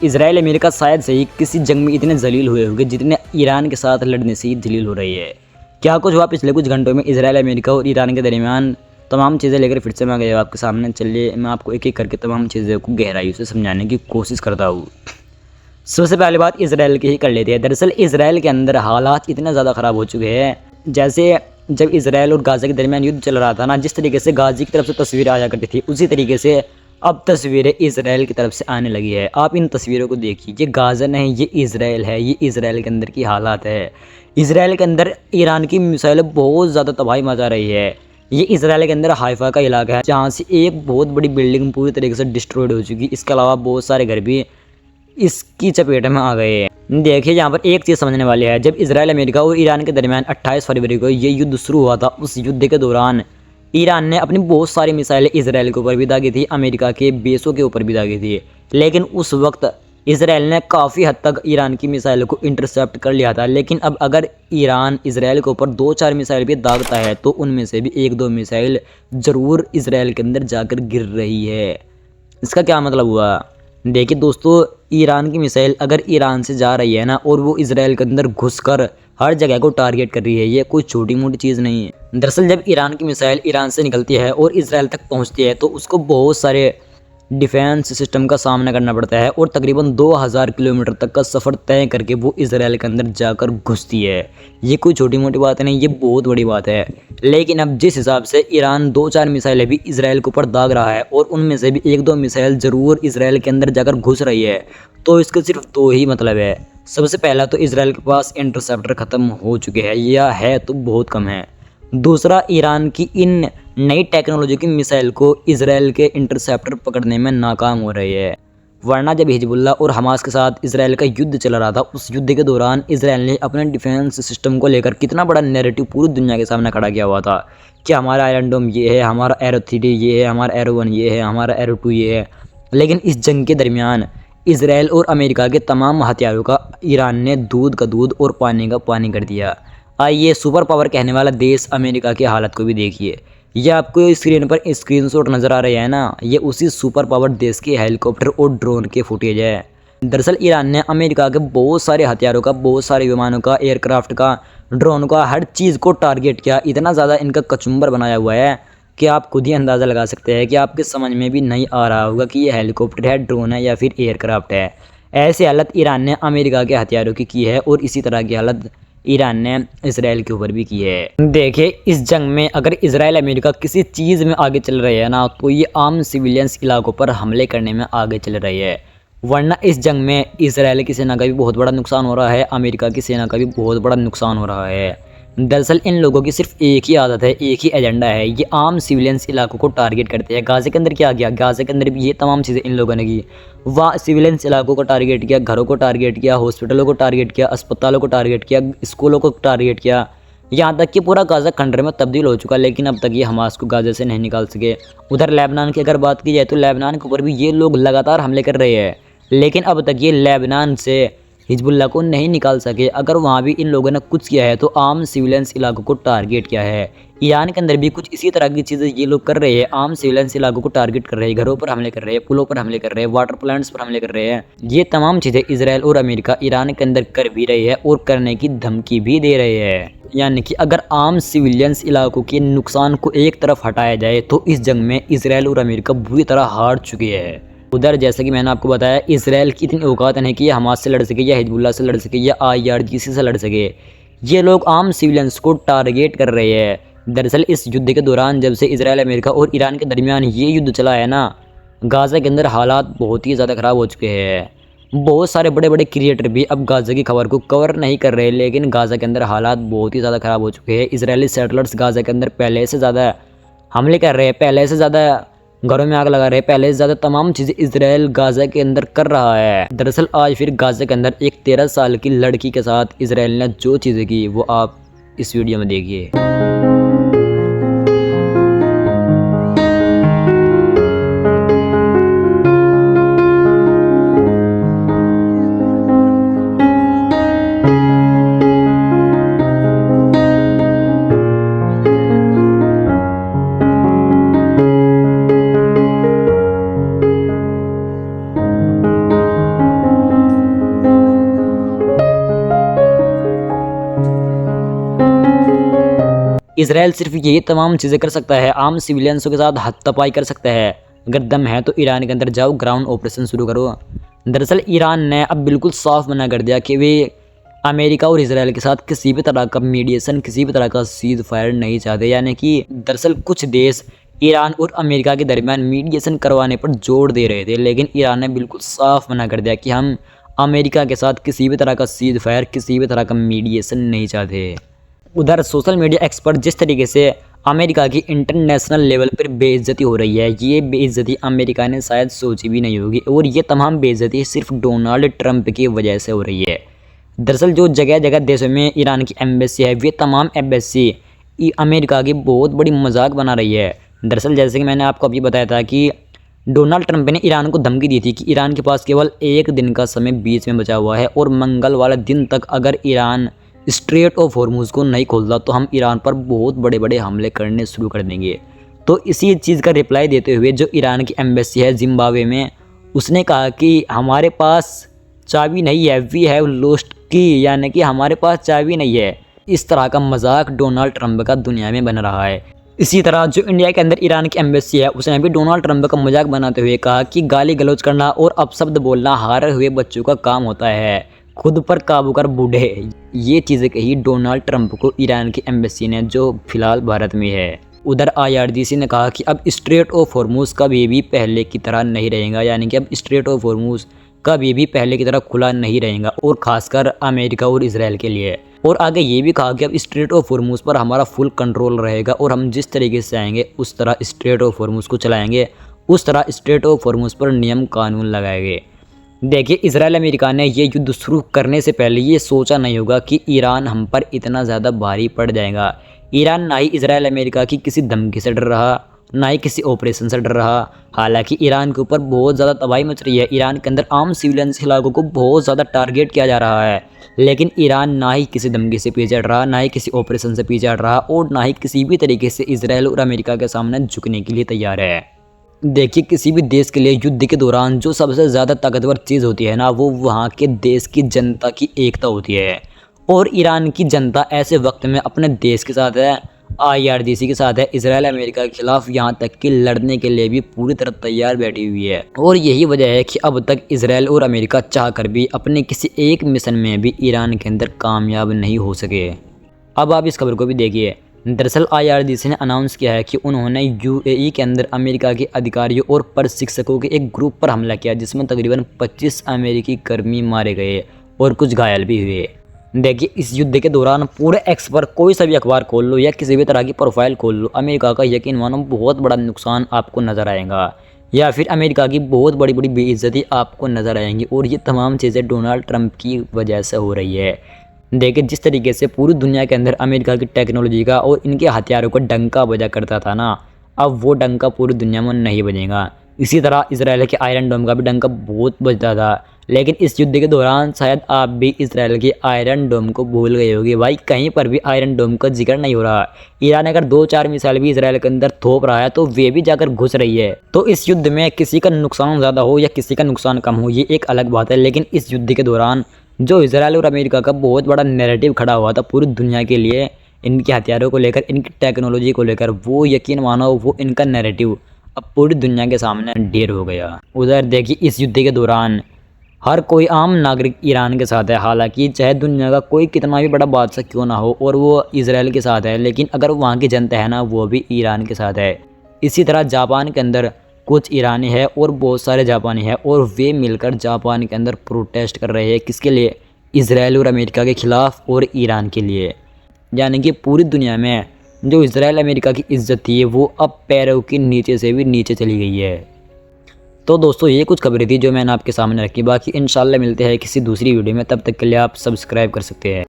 Israel America शायद से ही किसी जंग में इतने जलील हुए होंगे जितने ईरान के साथ लड़ने से ही जलील हो रही है। क्या कुछ हुआ पिछले कुछ घंटों में इजराइल अमेरिका और ईरान के दरमियान, तमाम चीज़ें लेकर फिर से मैं आ गया आपके सामने। चलिए मैं आपको एक एक करके तमाम चीज़ों को गहराई से समझाने की कोशिश करता हूँ। सबसे पहली बात इसराइल की ही कर लेते हैं। दरअसल इसराइल के अंदर हालात इतने ज़्यादा ख़राब हो चुके हैं, जैसे जब इसराइल और गाज़ा के दरमियान युद्ध चल रहा था ना, जिस तरीके से गाज़ी की तरफ से तस्वीरें आया करती थी, उसी तरीके से अब तस्वीरें इसराइल की तरफ से आने लगी है। आप इन तस्वीरों को देखिए, ये गाज़ा नहीं, ये इसराइल है, ये इसराइल के अंदर की हालात है। इसराइल के अंदर ईरान की मिसाइलें बहुत ज़्यादा तबाही मचा रही है। ये इसराइल के अंदर हाइफा का इलाका है, जहाँ से एक बहुत बड़ी बिल्डिंग पूरी तरीके से डिस्ट्रॉयड हो चुकी है। इसके अलावा बहुत सारे घर भी इसकी चपेट में आ गए हैं। देखिए यहाँ पर एक चीज़ समझने वाली है, जब इजराइल अमेरिका और ईरान के दरमियान 28 फरवरी को ये युद्ध शुरू हुआ था, उस युद्ध के दौरान ईरान ने अपनी बहुत सारी मिसाइलें इजराइल के ऊपर भी दागी थी, अमेरिका के बेसों के ऊपर भी दागी थी। लेकिन उस वक्त इसराइल ने काफ़ी हद तक ईरान की मिसाइलों को इंटरसेप्ट कर लिया था। लेकिन अब अगर ईरान इसराइल के ऊपर 2-4 मिसाइल भी दागता है तो उनमें से भी 1-2 मिसाइल ज़रूर इसराइल के अंदर जाकर गिर रही है। इसका क्या मतलब हुआ? देखिए दोस्तों, ईरान की मिसाइल अगर ईरान से जा रही है ना, और वो इसराइल के अंदर घुसकर हर जगह को टारगेट कर रही है, ये कोई छोटी मोटी चीज़ नहीं है। दरअसल जब ईरान की मिसाइल ईरान से निकलती है और इसराइल तक पहुंचती है तो उसको बहुत सारे डिफेंस सिस्टम का सामना करना पड़ता है, और तकरीबन 2000 किलोमीटर तक का सफ़र तय करके वो इसराइल के अंदर जाकर घुसती है। ये कोई छोटी मोटी बात नहीं, ये बहुत बड़ी बात है। लेकिन अब जिस हिसाब से ईरान 2-4 मिसाइलें भी इसराइल के ऊपर दाग रहा है, और उनमें से भी 1-2 मिसाइल ज़रूर इसराइल के अंदर जाकर घुस रही है, तो इसके सिर्फ 2 ही मतलब है। सबसे पहला तो इसराइल के पास इंटरसेप्टर ख़त्म हो चुके हैं, या है तो बहुत कम है। दूसरा, ईरान की इन नई टेक्नोलॉजी की मिसाइल को इसराइल के इंटरसेप्टर पकड़ने में नाकाम हो रही है। वरना जब हिजबुल्लाह और हमास के साथ इसराइल का युद्ध चल रहा था, उस युद्ध के दौरान इसराइल ने अपने डिफेंस सिस्टम को लेकर कितना बड़ा नैरेटिव पूरी दुनिया के सामने खड़ा किया हुआ था कि हमारा आयरन डोम ये है, हमारा एरो 3 ये है, हमारा एरो 1 ये है, हमारा एरो 2 ये है। लेकिन इस जंग के दरमियान इसराइल और अमेरिका के तमाम हथियारों का ईरान ने दूध का दूध और पानी का पानी कर दिया। आइए सुपर पावर कहने वाला देश अमेरिका की हालत को भी देखिए। ये आपको स्क्रीन पर स्क्रीनशॉट नज़र आ रहे हैं ना, ये उसी सुपर पावर देश के हेलीकॉप्टर और ड्रोन के फुटेज है। दरअसल ईरान ने अमेरिका के बहुत सारे हथियारों का, बहुत सारे विमानों का, एयरक्राफ्ट का, ड्रोन का, हर चीज़ को टारगेट किया। इतना ज़्यादा इनका कचुम्बर बनाया हुआ है कि आप खुद ही अंदाज़ा लगा सकते हैं कि आपके समझ में भी नहीं आ रहा होगा कि ये हेलीकॉप्टर है, ड्रोन है या फिर एयरक्राफ्ट है। ऐसी हालत ईरान ने अमेरिका के हथियारों की है, और इसी तरह की हालत ईरान ने इसराइल के ऊपर भी की है। देखिए इस जंग में अगर इसराइल अमेरिका किसी चीज़ में आगे चल रही है ना, तो ये आम सिविलियंस इलाकों पर हमले करने में आगे चल रही है। वरना इस जंग में इसराइल की सेना का भी बहुत बड़ा नुकसान हो रहा है, अमेरिका की सेना का भी बहुत बड़ा नुकसान हो रहा है। दरअसल इन लोगों की सिर्फ एक ही आदत है, एक ही एजेंडा है, ये आम सिविलियंस इलाकों को टारगेट करते हैं। गाज़ा के अंदर क्या किया, गाज़ा के अंदर भी ये तमाम चीज़ें इन लोगों ने की। वहाँ सिविलियंस इलाकों को टारगेट किया, घरों को टारगेट किया, हॉस्पिटलों को टारगेट किया, अस्पतालों को टारगेट किया, स्कूलों को टारगेट किया। यहाँ तक कि पूरा गाज़ा खंडर में तब्दील हो चुका, लेकिन अब तक ये हमास को गाज़ा से नहीं निकाल सके। उधर लेबनान की अगर बात की जाए तो लेबनान के ऊपर भी ये लोग लगातार हमले कर रहे हैं, लेकिन अब तक ये लेबनान से हिजबुल्लाह को नहीं निकाल सके। अगर वहाँ भी इन लोगों ने कुछ किया है तो आम सिविलियंस इलाकों को टारगेट किया है। ईरान के अंदर भी कुछ इसी तरह की चीज़ें ये लोग कर रहे हैं, आम सिविलियंस इलाकों को टारगेट कर रहे हैं, घरों पर हमले कर रहे हैं, पुलों पर हमले कर रहे हैं, वाटर प्लांट्स पर हमले कर रहे हैं। ये तमाम चीज़ें इसराइल और अमेरिका ईरान के अंदर कर भी रही है और करने की धमकी भी दे रहे हैं। यानी कि अगर आम सिविलियंस इलाकों के नुकसान को एक तरफ हटाया जाए तो इस जंग में इसराइल और अमेरिका बुरी तरह हार चुके हैं। उधर जैसे कि मैंने आपको बताया, इसराइल की इतनी औकात नहीं कि ये हमास से लड़ सके, या हिजबुल्लाह से लड़ सके, या IRGC से लड़ सके। ये लोग आम सिविलियंस को टारगेट कर रहे हैं। दरअसल इस युद्ध के दौरान जब से इसराइल अमेरिका और ईरान के दरमियान ये युद्ध चला है ना, गाज़ा के अंदर हालात बहुत ही ज़्यादा ख़राब हो चुके हैं। बहुत सारे बड़े बड़े क्रिएटर भी अब गाज़ा की खबर को कवर नहीं कर रहे, लेकिन गाज़ा के अंदर हालात बहुत ही ज़्यादा ख़राब हो चुके हैं। इसराइली सेटलर्स गाज़ा के अंदर पहले से ज़्यादा हमले कर रहे हैं, पहले से ज़्यादा घरों में आग लगा रहे हैं, पहले से ज़्यादा तमाम चीज़ें इसराइल गाज़ा के अंदर कर रहा है। दरअसल आज फिर गाज़ा के अंदर एक 13 साल की लड़की के साथ इसराइल ने जो चीज़ें की वो आप इस वीडियो में देखिए। इसराइल सिर्फ यही तमाम चीज़ें कर सकता है, आम सिविलियंसों के साथ हाथापाई कर सकता है। अगर दम है तो ईरान के अंदर जाओ, ग्राउंड ऑपरेशन शुरू करो। दरअसल ईरान ने अब बिल्कुल साफ मना कर दिया कि वे अमेरिका और इसराइल के साथ किसी भी तरह का मीडिएशन, किसी भी तरह का सीज फायर नहीं चाहते। यानी कि दरअसल कुछ देश ईरान और अमेरिका के दरमियान मीडिएशन करवाने पर जोर दे रहे थे, लेकिन ईरान ने बिल्कुल साफ मना कर दिया कि हम अमेरिका के साथ किसी भी तरह का सीज फायर, किसी भी तरह का मीडिएशन नहीं चाहते। उधर सोशल मीडिया एक्सपर्ट जिस तरीके से अमेरिका की इंटरनेशनल लेवल पर बेइज्जती हो रही है, ये बेइज्जती अमेरिका ने शायद सोची भी नहीं होगी, और ये तमाम बेइज्जती सिर्फ डोनाल्ड ट्रंप की वजह से हो रही है। दरअसल जो जगह जगह देशों में ईरान की एम्बेसी है, वे तमाम एम्बेसी अमेरिका की बहुत बड़ी मजाक बना रही है। दरअसल जैसे कि मैंने आपको अभी बताया था कि डोनाल्ड ट्रंप ने ईरान को धमकी दी थी कि ईरान के पास केवल एक दिन का समय बीच में बचा हुआ है, और मंगलवार दिन तक अगर ईरान स्ट्रेट ऑफ हॉर्मुज़ को नहीं खोलता तो हम ईरान पर बहुत बड़े बड़े हमले करने शुरू कर देंगे। तो इसी चीज़ का रिप्लाई देते हुए जो ईरान की एम्बेसी है जिम्बाब्वे में, उसने कहा कि हमारे पास चाबी नहीं है, वी हैव लॉस्ट की, यानी कि हमारे पास चाबी नहीं है। इस तरह का मजाक डोनाल्ड ट्रंप का दुनिया में बन रहा है। इसी तरह जो इंडिया के अंदर ईरान की एम्बेसी है, उसने भी डोनाल्ड ट्रंप का मजाक बनाते हुए कहा कि गाली गलौज करना और अपशब्द बोलना हारे हुए बच्चों का काम होता है, खुद पर काबू कर बूढ़े। ये चीज़ें कही डोनाल्ड ट्रंप को ईरान की एम्बेसी ने, जो फिलहाल भारत में है। उधर IRGC ने कहा कि अब स्ट्रेट ऑफ हॉर्मुज़ कभी भी पहले की तरह नहीं रहेगा, यानी कि अब स्ट्रेट ऑफ हॉर्मुज़ कभी भी पहले की तरह खुला नहीं रहेगा, और ख़ासकर अमेरिका और इसराइल के लिए। और आगे ये भी कहा कि अब स्ट्रेट ऑफ हॉर्मुज़ पर हमारा फुल कंट्रोल रहेगा, और हम जिस तरीके से आएंगे उस तरह स्ट्रेट ऑफ हॉर्मुज़ को चलाएंगे, उस तरह स्ट्रेट ऑफ हॉर्मुज़ पर नियम कानून लगाएंगे। देखिए, इसराइल अमेरिका ने ये युद्ध शुरू करने से पहले ये सोचा नहीं होगा कि ईरान हम पर इतना ज़्यादा भारी पड़ जाएगा। ईरान ना ही इसराइल अमेरिका की किसी धमकी से डर रहा, ना ही किसी ऑपरेशन से डर रहा। हालांकि ईरान के ऊपर बहुत ज़्यादा तबाही मच रही है, ईरान के अंदर आम सिविलियंस इलाकों को बहुत ज़्यादा टारगेट किया जा रहा है, लेकिन ईरान ना ही किसी धमकी से पीछे हट रहा, ना ही किसी ऑपरेशन से पीछे हट रहा, और ना ही किसी भी तरीके से इसराइल और अमेरिका के सामने झुकने के लिए तैयार है। देखिए, किसी भी देश के लिए युद्ध के दौरान जो सबसे ज़्यादा ताकतवर चीज़ होती है ना, वो वहाँ के देश की जनता की एकता होती है। और ईरान की जनता ऐसे वक्त में अपने देश के साथ है, IRGC के साथ है, इसराइल अमेरिका के खिलाफ यहाँ तक कि लड़ने के लिए भी पूरी तरह तैयार बैठी हुई है। और यही वजह है कि अब तक इसराइल और अमेरिका चाहकर भी अपने किसी एक मिशन में भी ईरान के अंदर कामयाब नहीं हो सके। अब आप इस खबर को भी देखिए। दरअसल IRGC ने अनाउंस किया है कि उन्होंने UAE के अंदर अमेरिका के अधिकारियों और प्रशिक्षकों के एक ग्रुप पर हमला किया, जिसमें तकरीबन 25 अमेरिकी कर्मी मारे गए और कुछ घायल भी हुए। देखिए, इस युद्ध के दौरान पूरे एक्स पर कोई सा भी अखबार खोल लो या किसी भी तरह की प्रोफाइल खोल लो, अमेरिका का यकीन मानो बहुत बड़ा नुकसान आपको नज़र आएगा, या फिर अमेरिका की बहुत बड़ी बड़ी बेइज्जती आपको नज़र आएंगी। और ये तमाम चीज़ें डोनाल्ड ट्रंप की वजह से हो रही है। देखिए, जिस तरीके से पूरी दुनिया के अंदर अमेरिका की टेक्नोलॉजी का और इनके हथियारों का डंका बजा करता था ना, अब वो डंका पूरी दुनिया में नहीं बजेगा। इसी तरह इसराइल के आयरन डोम का भी डंका बहुत बजता था, लेकिन इस युद्ध के दौरान शायद आप भी इसराइल के आयरन डोम को भूल गए होंगे। भाई, कहीं पर भी आयरन डोम का जिक्र नहीं हो रहा। ईरान अगर 2-4 मिसाइल भी इसराइल के अंदर थोप रहा है तो वे भी जाकर घुस रही है। तो इस युद्ध में किसी का नुकसान ज़्यादा हो या किसी का नुकसान कम हो, ये एक अलग बात है, लेकिन इस युद्ध के दौरान जो इसराइल और अमेरिका का बहुत बड़ा नैरेटिव खड़ा हुआ था पूरी दुनिया के लिए, इनके हथियारों को लेकर, इनकी टेक्नोलॉजी को लेकर, वो यकीन मानो वो इनका नैरेटिव अब पूरी दुनिया के सामने ढेर हो गया। उधर देखिए, इस युद्ध के दौरान हर कोई आम नागरिक ईरान के साथ है। हालांकि चाहे दुनिया का कोई कितना भी बड़ा बादशाह क्यों ना हो और वो इसराइल के साथ है, लेकिन अगर वहाँ की जनता है ना, वो भी ईरान के साथ है। इसी तरह जापान के अंदर कुछ ईरानी है और बहुत सारे जापानी है, और वे मिलकर जापान के अंदर प्रोटेस्ट कर रहे हैं। किसके लिए? इसराइल और अमेरिका के ख़िलाफ़ और ईरान के लिए। यानी कि पूरी दुनिया में जो इसराइल अमेरिका की इज़्ज़त थी वो अब पैरों के नीचे से भी नीचे चली गई है। तो दोस्तों, ये कुछ खबरें थी जो मैंने आपके सामने रखी। बाकी इंशाल्लाह मिलते हैं किसी दूसरी वीडियो में, तब तक के लिए आप सब्सक्राइब कर सकते हैं।